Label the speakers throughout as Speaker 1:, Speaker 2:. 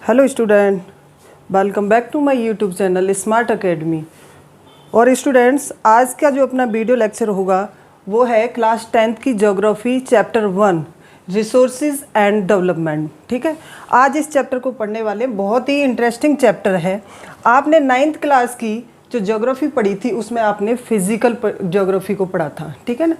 Speaker 1: Hello student, welcome back to my YouTube channel smart academy. और students, आज का जो अपना वीडियो लेक्चर होगा वो है क्लास 10th की geography chapter 1 resources and development. ठीक है, आज इस चैप्टर को पढ़ने वाले बहुत ही इंटरेस्टिंग चैप्टर है। आपने 9th क्लास की जो ज्योग्राफी पढ़ी थी उसमें आपने फिजिकल ज्योग्राफी को पढ़ा था, ठीक है ना,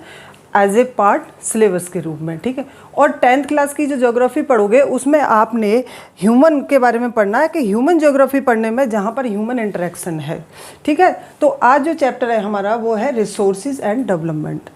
Speaker 1: एज ए पार्ट सिलेबस के रूप में। ठीक है, और 10th क्लास की जो ज्योग्राफी पढ़ोगे उसमें आपने ह्यूमन के बारे में पढ़ना है कि ह्यूमन ज्योग्राफी पढ़ने में जहाँ पर ह्यूमन इंटरेक्शन है। ठीक है, तो आज जो चैप्टर है हमारा वो है रिसोर्सेज एंड डेवलपमेंट।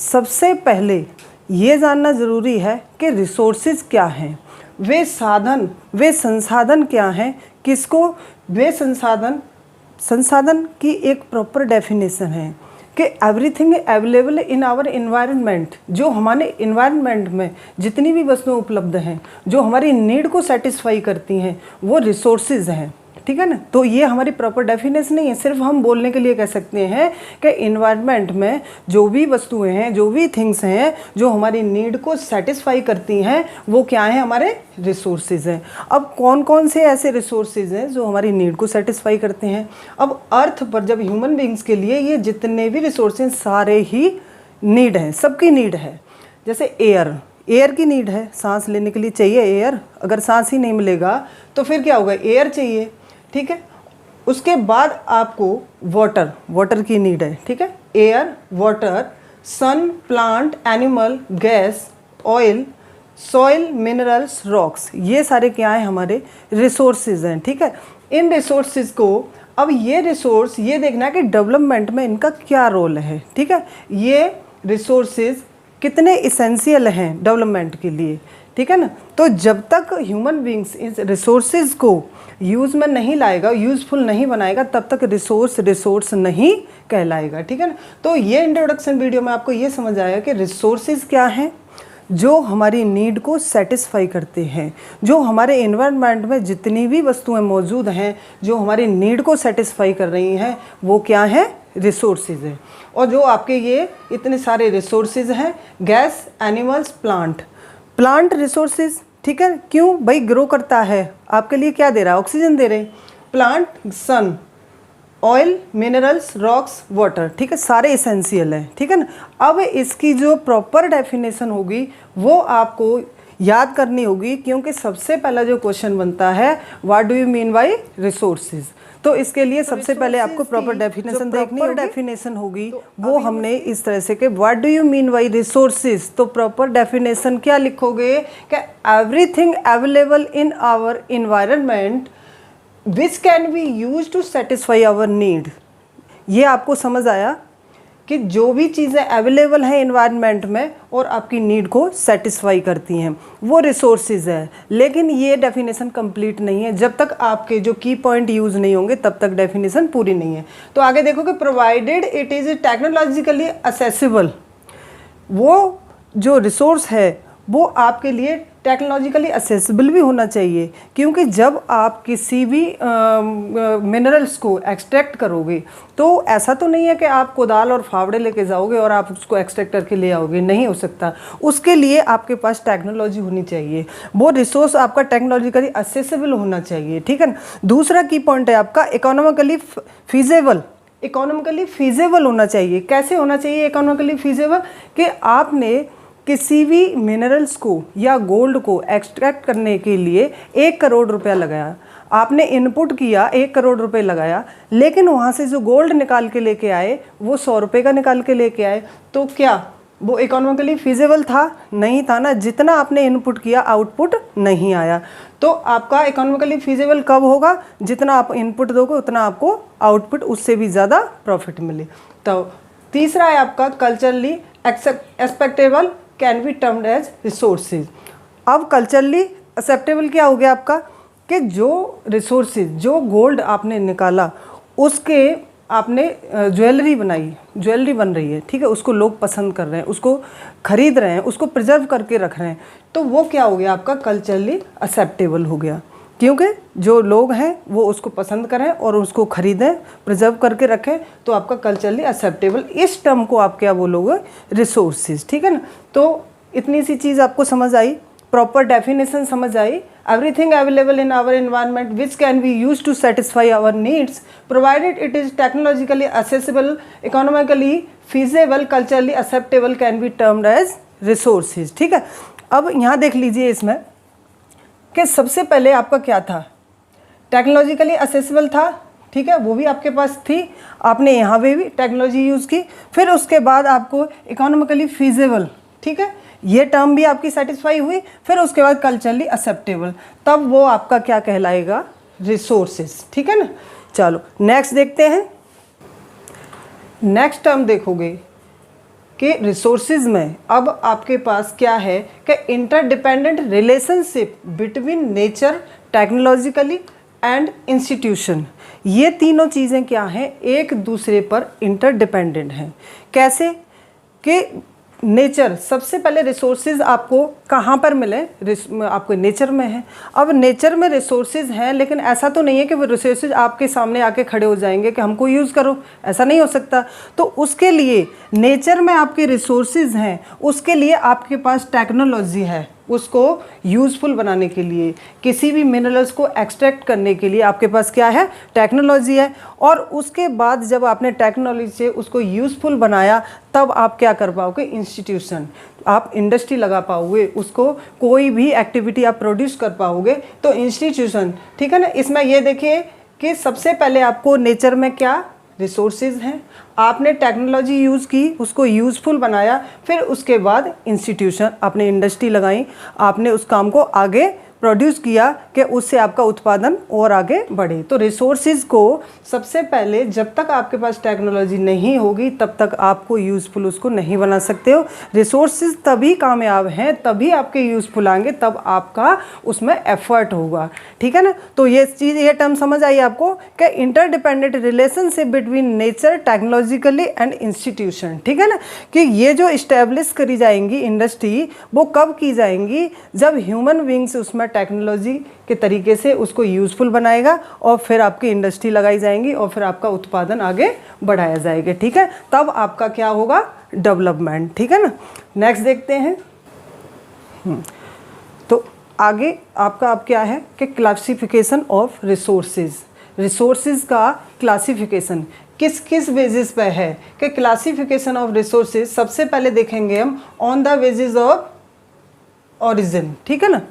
Speaker 1: सबसे पहले ये जानना ज़रूरी है कि रिसोर्सेज क्या हैं, वे साधन, वे संसाधन क्या हैं, किसको वे संसाधन की एक प्रॉपर डेफिनेशन है कि everything available in our environment. जो हमारे इन्वायरमेंट में जितनी भी वस्तुएं उपलब्ध हैं जो हमारी नीड को सेटिस्फाई करती हैं वो रिसोर्सेज हैं। ठीक है ना, तो ये हमारी प्रॉपर डेफिनेशन नहीं है, सिर्फ हम बोलने के लिए कह सकते हैं कि इन्वायरमेंट में जो भी वस्तुएं हैं, जो भी थिंग्स हैं जो हमारी नीड को सेटिस्फाई करती हैं वो क्या हैं, हमारे रिसोर्सेज हैं। अब कौन कौन से ऐसे रिसोर्सेज हैं जो हमारी नीड को सेटिस्फाई करते हैं? अब अर्थ पर जब ह्यूमन बींग्स के लिए ये जितने भी रिसोर्सेज सारे ही नीड हैं, सबकी नीड है। जैसे एयर की नीड है, सांस लेने के लिए चाहिए एयर, अगर सांस ही नहीं मिलेगा तो फिर क्या होगा, एयर चाहिए। ठीक है, उसके बाद आपको वाटर की नीड है। ठीक है, air, water, sun, plant, animal, gas, oil, soil, minerals, rocks, ये सारे क्या हैं, हमारे रिसोर्सेज हैं। ठीक है, इन रिसोर्सेज को अब ये रिसोर्स ये देखना है कि डेवलपमेंट में इनका क्या रोल है। ठीक है, ये रिसोर्सेज कितने इसेंशियल हैं डेवलपमेंट के लिए। ठीक है ना, तो जब तक ह्यूमन बींग्स इस रिसोर्सेज को यूज़ में नहीं लाएगा, यूज़फुल नहीं बनाएगा, तब तक रिसोर्स नहीं कहलाएगा। ठीक है ना, तो ये इंट्रोडक्शन वीडियो में आपको ये समझ आया कि रिसोर्सेज क्या हैं जो हमारी नीड को सेटिस्फाई करते हैं। जो हमारे एनवायरनमेंट में जितनी भी वस्तुएं मौजूद हैं जो हमारी नीड को सेटिस्फाई कर रही हैं वो क्या हैं, रिसोर्सेज हैं। और जो आपके ये इतने सारे रिसोर्सेज हैं, गैस, एनिमल्स, प्लांट रिसोर्सेज। ठीक है, क्यों भाई, ग्रो करता है, आपके लिए क्या दे रहा है, ऑक्सीजन दे रहे हैं। प्लांट, सन, ऑयल, मिनरल्स, रॉक्स, वाटर। ठीक है, सारे इसेंशियल हैं। ठीक है ना, अब इसकी जो प्रॉपर डेफिनेशन होगी वो आपको याद करनी होगी, क्योंकि सबसे पहला जो क्वेश्चन बनता है what do you mean by resources. तो इसके लिए सबसे पहले आपको प्रॉपर डेफिनेशन देखनी होगी। डेफिनेशन होगी वो हमने इस तरह से कि what do you mean by resources, तो प्रॉपर डेफिनेशन क्या लिखोगे कि everything available in our environment which can be use to satisfy our need. ये आपको समझ आया कि जो भी चीज़ें अवेलेबल हैं इन्वायरमेंट में और आपकी नीड को सेटिस्फाई करती हैं वो रिसोर्सेज है। लेकिन ये डेफिनेशन कंप्लीट नहीं है, जब तक आपके जो की पॉइंट यूज़ नहीं होंगे तब तक डेफिनेशन पूरी नहीं है। तो आगे देखो कि provided it is technologically accessible, वो जो रिसोर्स है वो आपके लिए टेक्नोलॉजिकली असेसिबल भी होना चाहिए। क्योंकि जब आप किसी भी मिनरल्स को एक्सट्रैक्ट करोगे तो ऐसा तो नहीं है कि आप कोदाल और फावड़े लेके जाओगे और आप उसको एक्सट्रैक्ट करके ले आओगे, नहीं हो सकता। उसके लिए आपके पास टेक्नोलॉजी होनी चाहिए, वो रिसोर्स आपका टेक्नोलॉजिकली असेसिबल होना चाहिए। ठीक है ना, दूसरा की पॉइंट है आपका इकोनॉमिकली फीजेबल होना चाहिए। कैसे होना चाहिए इकोनॉमिकली फीजेबल, कि आपने किसी भी मिनरल्स को या गोल्ड को एक्सट्रैक्ट करने के लिए 1 करोड़ रुपया लगाया, आपने इनपुट किया, 1 करोड़ रुपए लगाया, लेकिन वहाँ से जो गोल्ड निकाल के लेके आए वो 100 रुपये का निकाल के लेके आए, तो क्या वो इकोनॉमिकली फीजेबल था? नहीं था ना। जितना आपने इनपुट किया आउटपुट नहीं आया। तो आपका इकोनॉमिकली फीजेबल कब होगा, जितना आप इनपुट दोगे उतना आपको आउटपुट उससे भी ज़्यादा प्रॉफिट मिले। तो तीसरा है आपका culturally acceptable can be termed as resources. अब कल्चरली एक्सेप्टेबल क्या हो गया आपका, कि जो रिसोर्सेज, जो गोल्ड आपने निकाला उसके आपने ज्वेलरी बनाई, ज्वेलरी बन रही है, ठीक है, उसको लोग पसंद कर रहे हैं, उसको खरीद रहे हैं, उसको प्रिजर्व करके रख रहे हैं, तो वो क्या हो गया आपका, कल्चरली एक्सेप्टेबल हो गया। क्योंकि जो लोग हैं वो उसको पसंद करें और उसको ख़रीदें, प्रिजर्व करके रखें, तो आपका कल्चरली एक्सेप्टेबल, इस टर्म को आप क्या बोलोगे, रिसोर्सेज। ठीक है ना, तो इतनी सी चीज़ आपको समझ आई। प्रॉपर डेफिनेशन समझ आई। Everything available in our environment which can be use to satisfy our needs provided it is technologically accessible, economically feasible, culturally acceptable, can be termed as resources. ठीक है, अब यहाँ देख लीजिए इसमें कि सबसे पहले आपका क्या था, टेक्नोलॉजिकली असेसिबल था। ठीक है, वो भी आपके पास थी, आपने यहाँ पे भी टेक्नोलॉजी यूज़ की। फिर उसके बाद आपको इकोनॉमिकली फीजेबल, ठीक है, ये टर्म भी आपकी सेटिस्फाई हुई। फिर उसके बाद कल्चरली एक्सेप्टेबल, तब वो आपका क्या कहलाएगा, रिसोर्सेज। ठीक है ना। चलो नेक्स्ट देखते हैं। नेक्स्ट टर्म देखोगे कि रिसोर्सेज में अब आपके पास क्या है कि interdependent relationship between nature, technologically and institution. ये तीनों चीज़ें क्या हैं, एक दूसरे पर इंटरडिपेंडेंट हैं। कैसे कि नेचर, सबसे पहले रिसोर्सेज आपको कहाँ पर मिले, आपको नेचर में है। अब नेचर में रिसोर्सेज हैं, लेकिन ऐसा तो नहीं है कि वो रिसोर्सेज आपके सामने आके खड़े हो जाएंगे कि हमको यूज़ करो, ऐसा नहीं हो सकता। तो उसके लिए नेचर में आपके रिसोर्सेज हैं, उसके लिए आपके पास टेक्नोलॉजी है, उसको यूज़फुल बनाने के लिए, किसी भी मिनरल्स को एक्सट्रैक्ट करने के लिए आपके पास क्या है, टेक्नोलॉजी है। और उसके बाद जब आपने टेक्नोलॉजी से उसको यूज़फुल बनाया, तब आप क्या कर पाओगे, इंस्टीट्यूशन, आप इंडस्ट्री लगा पाओगे, उसको कोई भी एक्टिविटी आप प्रोड्यूस कर पाओगे, तो इंस्टीट्यूशन। ठीक है ना। इसमें ये देखिए कि सबसे पहले आपको नेचर में क्या रिसोर्सेज हैं, आपने टेक्नोलॉजी यूज़ की, उसको यूज़फुल बनाया, फिर उसके बाद इंस्टीट्यूशन, आपने इंडस्ट्री लगाई, आपने उस काम को आगे प्रोड्यूस किया कि उससे आपका उत्पादन और आगे बढ़े। तो रिसोर्सेज को सबसे पहले, जब तक आपके पास टेक्नोलॉजी नहीं होगी तब तक आपको यूज़फुल उसको नहीं बना सकते हो। रिसोर्सेज तभी कामयाब हैं, तभी आपके यूज़फुल आएंगे, तब आपका उसमें एफर्ट होगा। ठीक है ना। तो ये चीज़, ये टर्म समझ आई आपको कि interdependent relationship between nature, technologically and institution. ठीक है ना, कि ये जो इस्टेब्लिश करी जाएंगी इंडस्ट्री, वो कब की जाएंगी, जब ह्यूमन बींग्स उसमें टेक्नोलॉजी के तरीके से उसको यूज़फुल बनाएगा, और फिर आपकी इंडस्ट्री लगाई जाएंगी, और फिर आपका उत्पादन आगे बढ़ाया जाएगा। ठीक है, तब आपका क्या होगा, डेवलपमेंट। ठीक है ना। नेक्स्ट देखते हैं। तो आगे आपका अब क्या है कि क्लासिफिकेशन ऑफ रिसोर्सेज। रिसोर्सेज का क्लासिफिकेशन किस किस बेसिस पे है कि क्लासिफिकेशन ऑफ रिसोर्सेज, सबसे पहले देखेंगे हम on the basis of origin. ठीक है ना।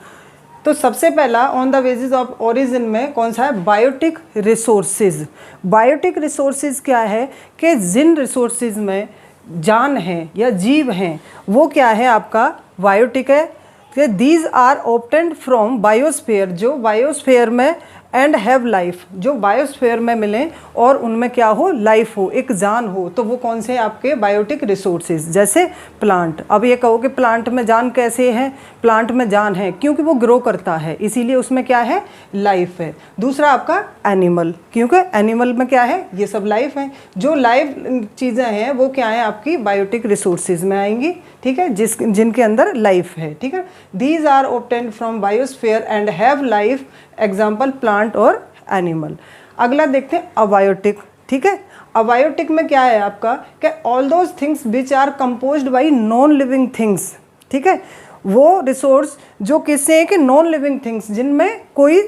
Speaker 1: तो सबसे पहला on the basis of origin में कौन सा है, बायोटिक रिसोर्सेज। बायोटिक रिसोर्सेज क्या है कि जिन रिसोर्सेज में जान है या जीव हैं, वो क्या है, आपका बायोटिक है। कि these are obtained from biosphere, जो बायोस्फीयर में, एंड हैव लाइफ, जो बायोस्फीयर में मिलें और उनमें क्या हो, लाइफ हो, एक जान हो, तो वो कौन से आपके बायोटिक रिसोर्सेज। जैसे प्लांट, अब ये कहो कि प्लांट में जान कैसे है, प्लांट में जान है क्योंकि वो ग्रो करता है, इसीलिए उसमें क्या है, लाइफ है। दूसरा आपका एनिमल, क्योंकि एनिमल में क्या है, ये सब लाइफ है। जो लाइफ चीज़ें हैं वो क्या है, आपकी बायोटिक रिसोर्सेज में आएंगी। ठीक है, जिनके अंदर लाइफ है। ठीक है, these are obtained from biosphere and have life, example plant और एनिमल। अगला देखते हैं अबायोटिक। ठीक है, अबायोटिक में क्या है आपका कि all those things which are composed by non living things. ठीक है, वो रिसोर्स जो किससे है कि नॉन लिविंग थिंग्स, जिनमें कोई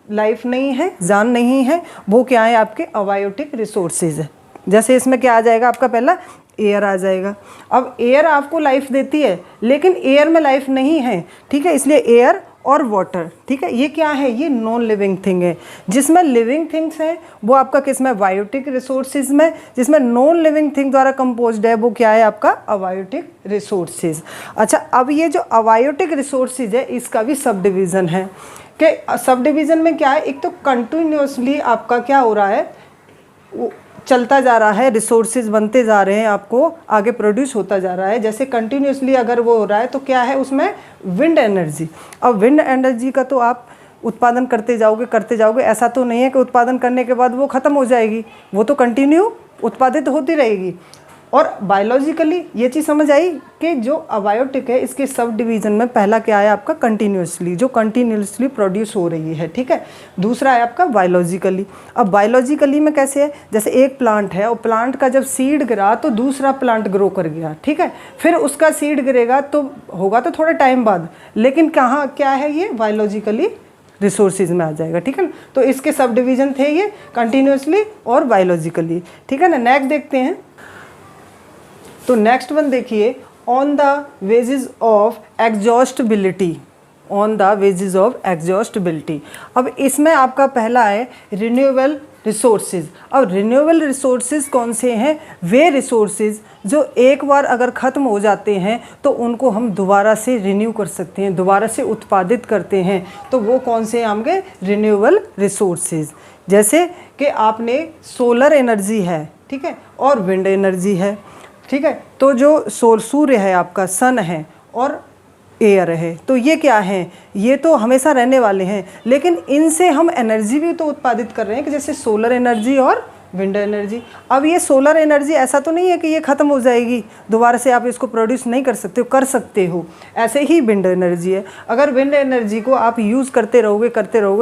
Speaker 1: लाइफ नहीं है, जान नहीं है, वो क्या है, आपके अबायोटिक रिसोर्सेज है। जैसे इसमें क्या आ जाएगा, आपका पहला एयर आ जाएगा। अब एयर आपको लाइफ देती है, लेकिन एयर में लाइफ नहीं है। ठीक है, इसलिए एयर और वाटर। ठीक है, ये क्या है, ये नॉन लिविंग थिंग है। जिसमें लिविंग थिंग्स हैं वो आपका किसमें, बायोटिक रिसोर्सेज में। जिसमें नॉन लिविंग थिंग द्वारा कंपोज्ड है वो क्या है, आपका अबायोटिक रिसोर्सेज। अच्छा, अब ये जो अबायोटिक रिसोर्सेज है, इसका भी सब डिवीज़न है कि सब डिवीज़न में क्या है, एक तो कंटिन्यूसली आपका क्या हो रहा है, चलता जा रहा है, रिसोर्सेज बनते जा रहे हैं, आपको आगे प्रोड्यूस होता जा रहा है। जैसे कंटिन्यूसली अगर वो हो रहा है तो क्या है उसमें, विंड एनर्जी। अब विंड एनर्जी का तो आप उत्पादन करते जाओगे, ऐसा तो नहीं है कि उत्पादन करने के बाद वो ख़त्म हो जाएगी, वो तो कंटिन्यू उत्पादित होती रहेगी। और बायोलॉजिकली ये चीज़ समझ आई कि जो अबायोटिक है इसके सब डिवीज़न में पहला क्या है आपका कंटिन्यूसली, जो कंटिन्यूसली प्रोड्यूस हो रही है, ठीक है। दूसरा है आपका बायोलॉजिकली। अब बायोलॉजिकली में कैसे है, जैसे एक प्लांट है और प्लांट का जब सीड गिरा तो दूसरा प्लांट ग्रो कर गया, ठीक है, फिर उसका सीड गिरेगा तो होगा तो थोड़े टाइम बाद, लेकिन कहाँ क्या है ये बायोलॉजिकली रिसोर्सेज में आ जाएगा, ठीक है ना। तो इसके सब डिवीज़न थे ये कंटिन्यूसली और बायोलॉजिकली, ठीक है ना। नेक्स्ट देखते हैं, तो नेक्स्ट वन देखिए, on the basis of exhaustibility, on the basis of exhaustibility. अब इसमें आपका पहला है रिन्यूएबल रिसोर्सेज। अब रिन्यूएबल रिसोर्सेज कौन से हैं, वे रिसोर्सेज जो एक बार अगर ख़त्म हो जाते हैं तो उनको हम दोबारा से रिन्यू कर सकते हैं, दोबारा से उत्पादित करते हैं, तो वो कौन से हैं आपके रिन्यूएबल रिसोर्सेज। जैसे कि आपने सोलर एनर्जी है, ठीक है, और विंड एनर्जी है, ठीक है, तो जो सूर्य है आपका, सन है और एयर है, तो ये क्या है, ये तो हमेशा रहने वाले हैं, लेकिन इनसे हम एनर्जी भी तो उत्पादित कर रहे हैं कि जैसे सोलर एनर्जी और विंड एनर्जी। अब ये सोलर एनर्जी ऐसा तो नहीं है कि ये ख़त्म हो जाएगी, दोबारा से आप इसको प्रोड्यूस नहीं कर सकते हो, कर सकते हो। ऐसे ही विंड एनर्जी है, अगर विंड एनर्जी को आप यूज़ करते रहोगे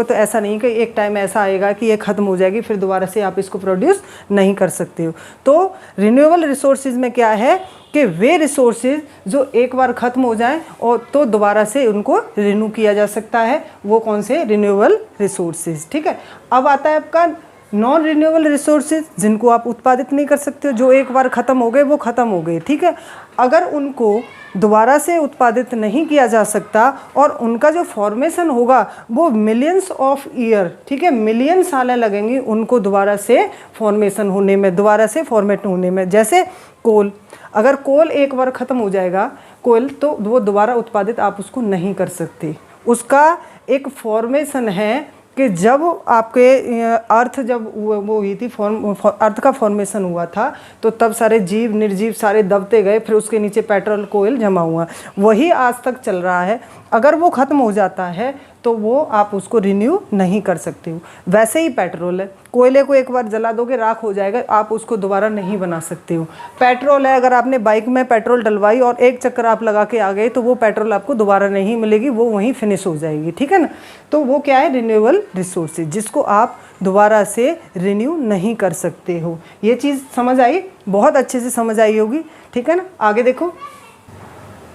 Speaker 1: तो ऐसा नहीं कि एक टाइम ऐसा आएगा कि ये ख़त्म हो जाएगी, फिर दोबारा से आप इसको प्रोड्यूस नहीं कर सकते हो। तो रिन्यूएबल रिसोर्सेज में क्या है कि वे रिसोर्सेज जो एक बार ख़त्म हो जाएं और तो दोबारा से उनको रिन्यू किया जा सकता है, वो कौन से रिन्यूएबल रिसोर्सेज, ठीक है। अब आता है आपका नॉन रिन्यूएबल रिसोर्सेज, जिनको आप उत्पादित नहीं कर सकते हो, जो एक बार ख़त्म हो गए वो ख़त्म हो गए, ठीक है। अगर उनको दोबारा से उत्पादित नहीं किया जा सकता और उनका जो फॉर्मेशन होगा वो मिलियंस ऑफ ईयर, ठीक है, मिलियन सालें लगेंगी उनको दोबारा से फॉर्मेशन होने में, दोबारा से फॉर्मेट होने में। जैसे कोल, अगर कोल एक बार ख़त्म हो जाएगा कोल, तो वो दोबारा उत्पादित आप उसको नहीं कर सकते। उसका एक फॉर्मेशन है कि जब आपके अर्थ जब वो हुई थी अर्थ का फॉर्मेशन हुआ था, तो तब सारे जीव निर्जीव सारे दबते गए, फिर उसके नीचे पेट्रोल कोयल जमा हुआ, वही आज तक चल रहा है। अगर वो ख़त्म हो जाता है तो वो आप उसको रिन्यू नहीं कर सकते हो। वैसे ही पेट्रोल है, कोयले को एक बार जला दोगे राख हो जाएगा, आप उसको दोबारा नहीं बना सकते हो। पेट्रोल है, अगर आपने बाइक में पेट्रोल डलवाई और एक चक्कर आप लगा के आ गए तो वो पेट्रोल आपको दोबारा नहीं मिलेगी, वो वहीं फिनिश हो जाएगी, ठीक है ना। तो वो क्या है रिन्यूएबल रिसोर्सेज, जिसको आप दोबारा से रिन्यू नहीं कर सकते हो। ये चीज़ समझ आई, बहुत अच्छे से समझ आई होगी, ठीक है ना। आगे देखो,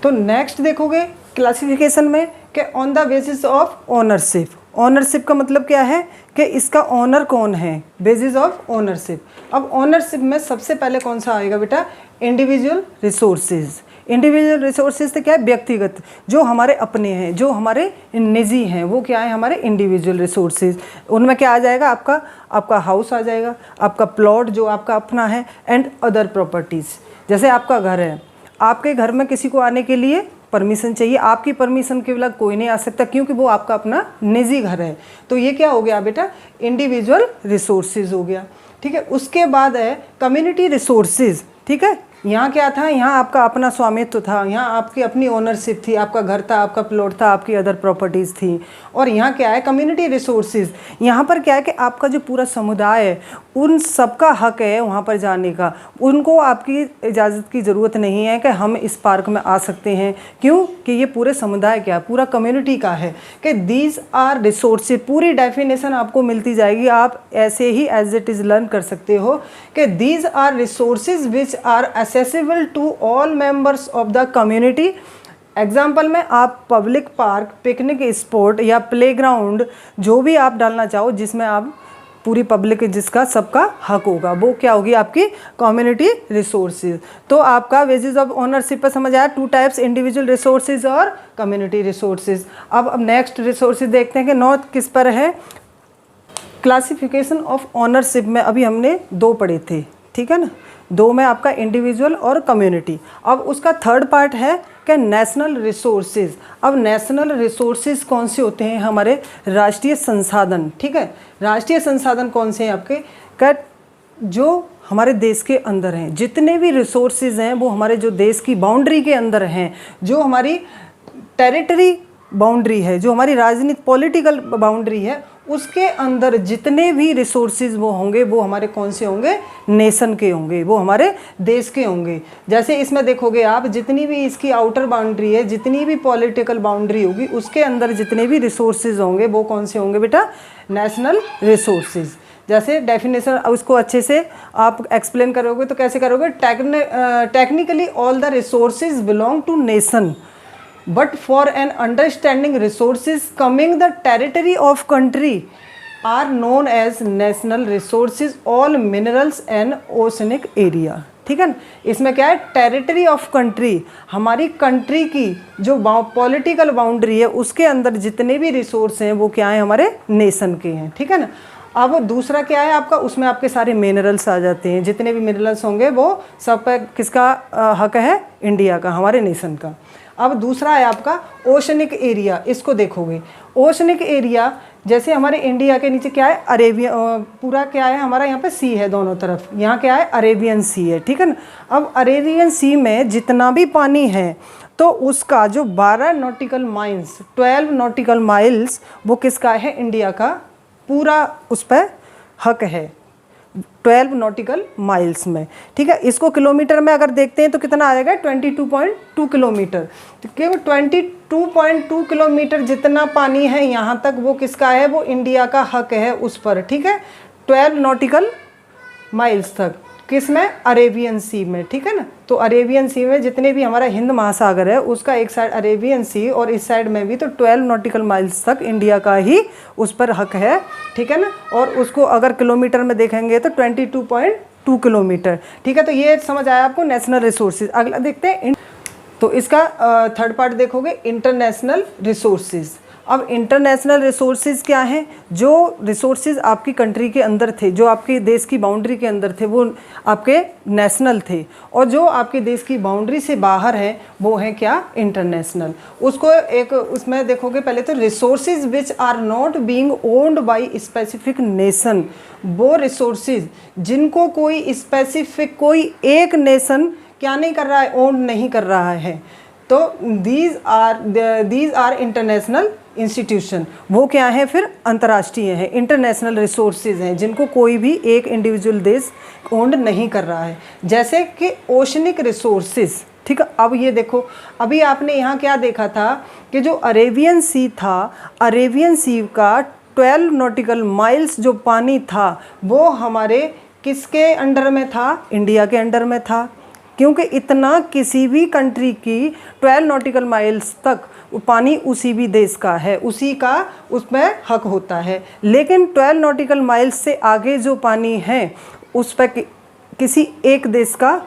Speaker 1: तो नेक्स्ट देखोगे क्लासिफिकेशन में कि on the basis of ownership. Ownership का मतलब क्या है कि इसका ओनर कौन है, बेसिस ऑफ ओनरशिप। अब ओनरशिप में सबसे पहले कौन सा आएगा बेटा, इंडिविजुअल रिसोर्सेज। इंडिविजुअल रिसोर्सेज से क्या है, व्यक्तिगत, जो हमारे अपने हैं, जो हमारे निजी हैं, वो क्या है हमारे इंडिविजुअल रिसोर्सेज। उनमें क्या आ जाएगा, आपका हाउस आ जाएगा, आपका प्लॉट जो आपका अपना है, एंड अदर प्रॉपर्टीज़। जैसे आपका घर है, आपके घर में किसी को आने के लिए परमिशन चाहिए, आपकी परमिशन के बिना कोई नहीं आ सकता, क्योंकि वो आपका अपना निजी घर है। तो ये क्या हो गया बेटा, इंडिविजुअल रिसोर्सेज हो गया, ठीक है। उसके बाद है कम्युनिटी रिसोर्सेज, ठीक है। यहाँ क्या था, यहाँ आपका अपना स्वामित्व था, यहाँ आपकी अपनी ओनरशिप थी, आपका घर था, आपका प्लॉट था, आपकी अदर प्रॉपर्टीज़ थी। और यहाँ क्या है कम्युनिटी रिसोर्सेज, यहाँ पर क्या है कि आपका जो पूरा समुदाय है उन सबका हक है वहाँ पर जाने का, उनको आपकी इजाज़त की ज़रूरत नहीं है कि हम इस पार्क में आ सकते हैं। क्यों कि ये पूरे समुदाय क्या, पूरा कम्युनिटी का है कि दीज आर रिसोर्सेज। पूरी डेफिनेशन आपको मिलती जाएगी, आप ऐसे ही एज इट इज़ लर्न कर सकते हो कि these are resources which are accessible to all members of the community। Example में आप पब्लिक पार्क, पिकनिक स्पॉट या प्लेग्राउंड जो भी आप डालना चाहो जिसमें आप पूरी पब्लिक जिसका सबका हक होगा, वो क्या होगी आपकी कम्युनिटी रिसोर्सेज। तो आपका बेसिस ऑफ ओनरशिप पर समझ आया, टू टाइप्स, इंडिविजुअल रिसोर्सेज और कम्युनिटी रिसोर्सेज। अब नेक्स्ट रिसोर्सेज देखते हैं कि नॉर्थ किस पर है। क्लासिफिकेशन ऑफ ओनरशिप में अभी हमने दो पढ़े थे, ठीक है ना, दो में आपका इंडिविजुअल और कम्युनिटी। अब उसका थर्ड पार्ट है कि नेशनल रिसोर्सेज। अब नेशनल रिसोर्सेज कौन से होते हैं, हमारे राष्ट्रीय संसाधन, ठीक है। राष्ट्रीय संसाधन कौन से हैं आपके, क्या जो हमारे देश के अंदर हैं, जितने भी रिसोर्सेज हैं वो हमारे जो देश की बाउंड्री के अंदर हैं, जो हमारी टेरिटरी बाउंड्री है, जो हमारी राजनीतिक पॉलिटिकल बाउंड्री है, उसके अंदर जितने भी रिसोर्सेज वो होंगे वो हमारे कौन से होंगे, नेशन के होंगे, वो हमारे देश के होंगे। जैसे इसमें देखोगे आप, जितनी भी इसकी आउटर बाउंड्री है, जितनी भी पॉलिटिकल बाउंड्री होगी, उसके अंदर जितने भी रिसोर्सेज होंगे वो कौन से होंगे बेटा, नेशनल रिसोर्सेज। जैसे डेफिनेशन उसको अच्छे से आप एक्सप्लेन करोगे तो कैसे करोगे, technically all the resources belong to nation, but for an understanding resources coming the territory of country are known as national resources, all minerals and oceanic area। ठीक है ना, इसमें क्या है, टेरिटरी ऑफ कंट्री, हमारी कंट्री की जो political boundary है उसके अंदर जितने भी रिसोर्स हैं वो क्या है, हमारे नेशन के हैं। ठीक है ना। अब दूसरा क्या है आपका, उसमें आपके सारे मिनरल्स आ जाते हैं, जितने भी मिनरल्स होंगे वो सब पे किसका हक है, इंडिया का, हमारे नेशन का। अब दूसरा है आपका ओशनिक एरिया, इसको देखोगे, ओशनिक एरिया जैसे हमारे इंडिया के नीचे क्या है, अरेबियन, पूरा क्या है हमारा, यहाँ पे सी है दोनों तरफ, यहाँ क्या है, अरेबियन सी है। ठीक है ना। अब अरेबियन सी में जितना भी पानी है तो उसका जो 12 नॉटिकल माइल्स, 12 नॉटिकल माइल्स वो किसका है, इंडिया का पूरा उस पर हक है, 12 नॉटिकल माइल्स में। ठीक है। इसको किलोमीटर में अगर देखते हैं तो कितना आएगा, 22.2 किलोमीटर। तो क्योंकि 22.2 किलोमीटर जितना पानी है यहाँ तक वो किसका है, वो इंडिया का हक है उस पर। ठीक है। 12 नॉटिकल माइल्स तक, किस में, अरेबियन सी में। ठीक है ना। तो अरेबियन सी में जितने भी हमारा हिंद महासागर है उसका एक साइड अरेबियन सी और इस साइड में भी, तो 12 नॉटिकल माइल्स तक इंडिया का ही उस पर हक है। ठीक है ना। और उसको अगर किलोमीटर में देखेंगे तो 22.2 किलोमीटर। ठीक है। तो ये समझ आया आपको नेशनल रिसोर्सेज। अगला देखते हैं, तो इसका थर्ड पार्ट देखोगे, इंटरनेशनल रिसोर्सेज। अब इंटरनेशनल रिसोर्सेज क्या हैं, जो रिसोर्सेज आपकी कंट्री के अंदर थे, जो आपके देश की बाउंड्री के अंदर थे, वो आपके नेशनल थे, और जो आपके देश की बाउंड्री से बाहर हैं वो है क्या, इंटरनेशनल। उसको एक उसमें देखोगे पहले तो, resources which are not being owned by specific nation, वो रिसोर्सेज जिनको कोई स्पेसिफिक, कोई एक नेशन क्या नहीं कर रहा है, ओन नहीं कर रहा है, तो दीज आर इंटरनेशनल इंस्टीट्यूशन, वो क्या है फिर, अंतर्राष्ट्रीय है, इंटरनेशनल रिसोर्सेज हैं जिनको कोई भी एक इंडिविजुअल देश ओन्ड नहीं कर रहा है। जैसे कि ओशनिक रिसोर्सेज। ठीक है। अब ये देखो, अभी आपने यहाँ क्या देखा था कि जो अरेबियन सी था, अरेबियन सी का 12 नॉटिकल माइल्स जो पानी था वो हमारे किसके अंडर में था, इंडिया के अंडर में था, क्योंकि इतना किसी भी कंट्री की 12 नॉटिकल माइल्स तक पानी उसी भी देश का है, उसी का उसमें हक होता है। लेकिन 12 नॉटिकल माइल्स से आगे जो पानी है उस पर किसी एक देश का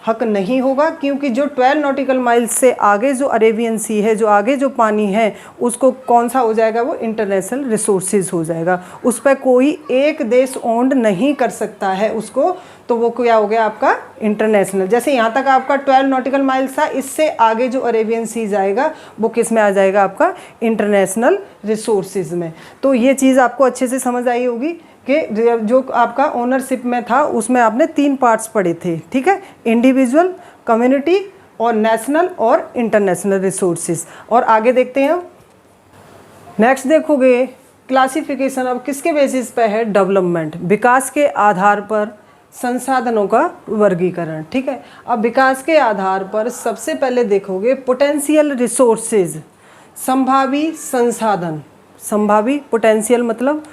Speaker 1: हक नहीं होगा, क्योंकि जो 12 नॉटिकल माइल्स से आगे जो अरेबियन सी है, जो आगे जो पानी है, उसको कौन सा हो जाएगा, वो इंटरनेशनल रिसोर्सेज हो जाएगा। उस पर कोई एक देश ओन्ड नहीं कर सकता है उसको, तो वो क्या हो गया आपका इंटरनेशनल। जैसे यहाँ तक आपका 12 नॉटिकल माइल्स था, इससे आगे जो अरेबियन सी जाएगा वो किस में आ जाएगा, आपका इंटरनेशनल रिसोर्सेज में। तो ये चीज़ आपको अच्छे से समझ आई होगी कि जो आपका ओनरशिप में था उसमें आपने 3 पार्ट्स पढ़े थे। ठीक है। इंडिविजुअल, कम्युनिटी और नेशनल और इंटरनेशनल रिसोर्सेज। और आगे देखते हैं, नेक्स्ट देखोगे क्लासिफिकेशन अब किसके बेसिस पे है, डेवलपमेंट, विकास के आधार पर संसाधनों का वर्गीकरण। ठीक है। अब विकास के आधार पर सबसे पहले देखोगे पोटेंशियल रिसोर्सेज, संभावी संसाधन, संभावी, पोटेंशियल मतलब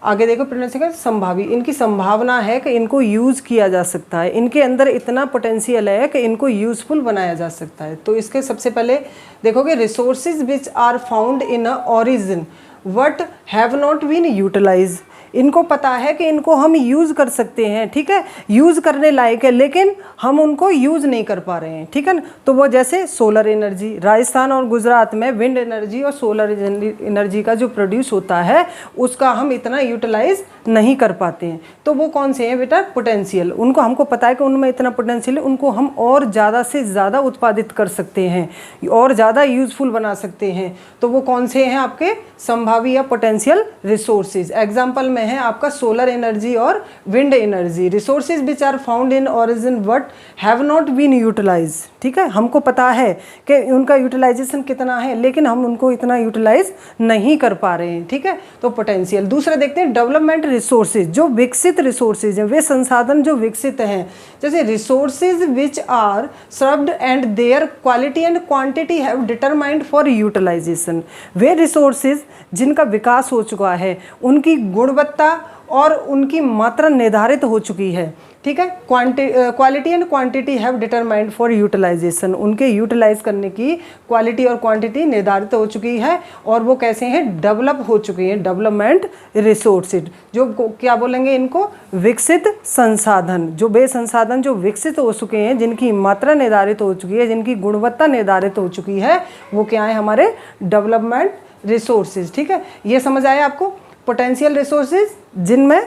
Speaker 1: आगे देखो, पोटेंशियल संभावी, इनकी संभावना है कि इनको यूज़ किया जा सकता है, इनके अंदर इतना पोटेंशियल है कि इनको यूज़फुल बनाया जा सकता है। तो इसके सबसे पहले देखोगे resources which are found in a origin but have not been utilise, इनको पता है कि इनको हम यूज़ कर सकते हैं। ठीक है। यूज़ करने लायक है, लेकिन हम उनको यूज़ नहीं कर पा रहे हैं। ठीक है ना। तो वो जैसे सोलर एनर्जी, राजस्थान और गुजरात में विंड एनर्जी और सोलर एनर्जी का जो प्रोड्यूस होता है उसका हम इतना यूटिलाइज नहीं कर पाते हैं। तो वो कौन से हैं बेटा, पोटेंशियल, उनको हमको पता है कि उनमें इतना पोटेंशियल है, उनको हम और ज़्यादा से ज़्यादा उत्पादित कर सकते हैं और ज़्यादा यूज़फुल बना सकते हैं। तो वो कौन से हैं आपके, संभावी या पोटेंशियल रिसोर्सेज। एग्जाम्पल में हैं आपका सोलर एनर्जी और wind energy. Resources which are found in origin but have not been utilise. ठीक है, हमको पता है कि उनका यूटिलाइजेशन कितना है, लेकिन हम उनको इतना यूटिलाइज नहीं कर पा रहे हैं। ठीक है, तो पोटेंशियल। दूसरा देखते हैं डेवलपमेंट रिसोर्सेज, जो विकसित रिसोर्सेज हैं, वे संसाधन जो विकसित हैं, जैसे resources which are served and their quality and quantity have determined for utilisation. वे रिसोर्सेज जिनका विकास हो चुका है, उनकी गुणवत्ता और उनकी मात्रा निर्धारित हो चुकी है। ठीक है, quality and quantity have determined for utilisation, उनके यूटिलाइज करने की क्वालिटी और क्वांटिटी निर्धारित हो चुकी है, और वो कैसे हैं, डेवलप हो चुकी हैं। डेवलपमेंट रिसोर्सेज, जो क्या बोलेंगे इनको, विकसित संसाधन, जो वे संसाधन जो विकसित हो चुके हैं, जिनकी मात्रा निर्धारित हो चुकी है, जिनकी गुणवत्ता निर्धारित हो चुकी है, वो क्या है, हमारे डेवलपमेंट रिसोर्सेज। ठीक है, ये समझ आया आपको। पोटेंशियल रिसोर्सेज, जिनमें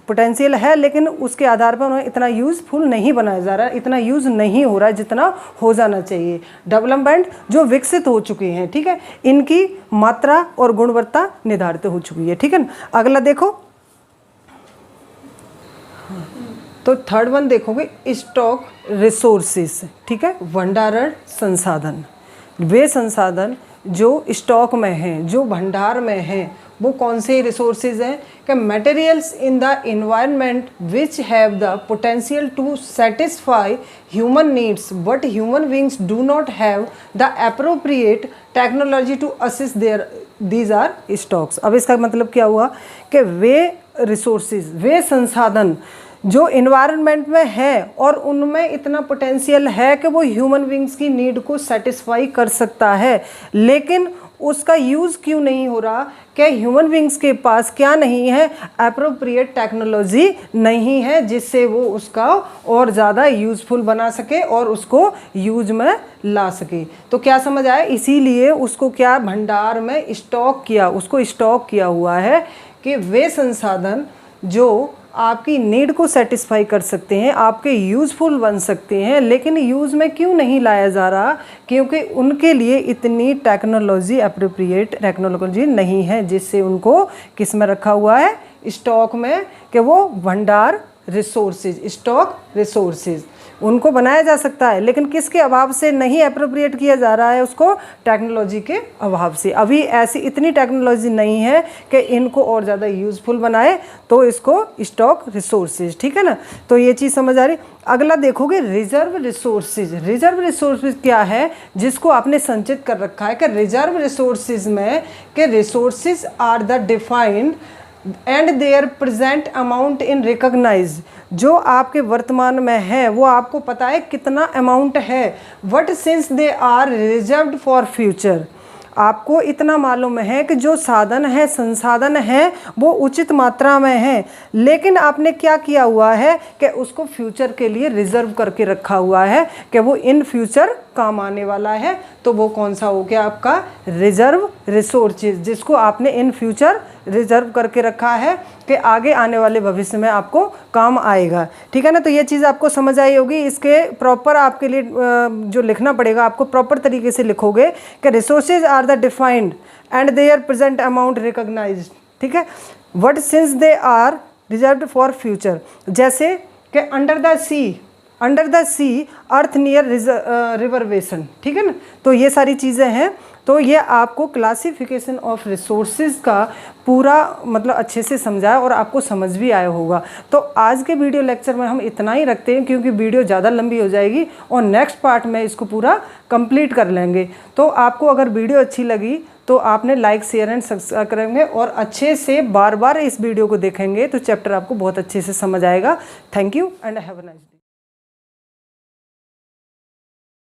Speaker 1: पोटेंशियल है लेकिन उसके आधार पर उन्हें इतना यूज़फुल नहीं बनाया जा रहा है, इतना यूज़ नहीं हो रहा है जितना हो जाना चाहिए। डेवलपमेंट, जो विकसित हो चुके हैं, ठीक है, इनकी मात्रा और गुणवत्ता निर्धारित हो चुकी है। ठीक है, अगला देखो, तो थर्ड वन देखोगे, स्टॉक रिसोर्सेज। ठीक है, भंडारण संसाधन, वे संसाधन जो स्टॉक में हैं, जो भंडार में हैं, वो कौन से रिसोर्सेज हैं, कि materials in the environment which have the potential to satisfy human needs but human beings do not have the appropriate technology to assist their, these are stocks. अब इसका मतलब क्या हुआ, कि वे रिसोर्सेज, वे संसाधन जो इन्वायरमेंट में है और उनमें इतना पोटेंशियल है कि वो ह्यूमन बींग्स की नीड को सेटिस्फाई कर सकता है, लेकिन उसका यूज़ क्यों नहीं हो रहा, कि ह्यूमन बींग्स के पास क्या नहीं है, एप्रोप्रिएट टेक्नोलॉजी नहीं है, जिससे वो उसका और ज़्यादा यूज़फुल बना सके और उसको यूज में ला सके। तो क्या समझ आया, इसीलिए उसको क्या भंडार में स्टॉक किया, उसको स्टॉक किया हुआ है, कि वे संसाधन जो आपकी नीड को सेटिस्फाई कर सकते हैं, आपके यूज़फुल बन सकते हैं, लेकिन यूज़ में क्यों नहीं लाया जा रहा, क्योंकि उनके लिए इतनी टेक्नोलॉजी, एप्रोप्रिएट टेक्नोलॉजी नहीं है, जिससे उनको किस में रखा हुआ है, स्टॉक में, कि वो भंडार रिसोर्सेज, स्टॉक रिसोर्सेज उनको बनाया जा सकता है, लेकिन किसके अभाव से नहीं एप्रोप्रिएट किया जा रहा है उसको, टेक्नोलॉजी के अभाव से। अभी ऐसी इतनी टेक्नोलॉजी नहीं है कि इनको और ज़्यादा यूज़फुल बनाए, तो इसको स्टॉक रिसोर्सेज। ठीक है ना, तो ये चीज़ समझ आ रही। अगला देखोगे, रिजर्व रिसोर्सेज। रिजर्व रिसोर्सेज क्या है, जिसको आपने संचित कर रखा है, कि रिजर्व रिसोर्सेज में कि resources are the defined and their present amount in recognise, जो आपके वर्तमान में है वो आपको पता है कितना अमाउंट है, but since they are reserved for future, आपको इतना मालूम है कि जो साधन है, संसाधन है, वो उचित मात्रा में है, लेकिन आपने क्या किया हुआ है कि उसको फ्यूचर के लिए रिजर्व करके रखा हुआ है, कि वो इन फ्यूचर काम आने वाला है। तो वो कौन सा हो गया आपका, रिजर्व रिसोर्सेज, जिसको आपने इन फ्यूचर रिजर्व करके रखा है कि आगे आने वाले भविष्य में आपको काम आएगा। ठीक है ना, तो ये चीज़ आपको समझ आई होगी। इसके प्रॉपर आपके लिए जो लिखना पड़ेगा, आपको प्रॉपर तरीके से लिखोगे कि resources are the defined and their present amount recognised. ठीक है, but since they are reserved for future, जैसे कि under the sea earth near reservation. ठीक है ना, तो ये सारी चीज़ें हैं। तो ये आपको क्लासिफिकेशन ऑफ रिसोर्सेज का पूरा मतलब अच्छे से समझाया और आपको समझ भी आया होगा। तो आज के वीडियो लेक्चर में हम इतना ही रखते हैं, क्योंकि वीडियो ज़्यादा लंबी हो जाएगी और नेक्स्ट पार्ट में इसको पूरा कंप्लीट कर लेंगे। तो आपको अगर वीडियो अच्छी लगी तो आपने लाइक, शेयर एंड सब्सक्राइब करेंगे और अच्छे से बार बार इस वीडियो को देखेंगे, तो चैप्टर आपको बहुत अच्छे से समझ आएगा। Thank you and have a nice day.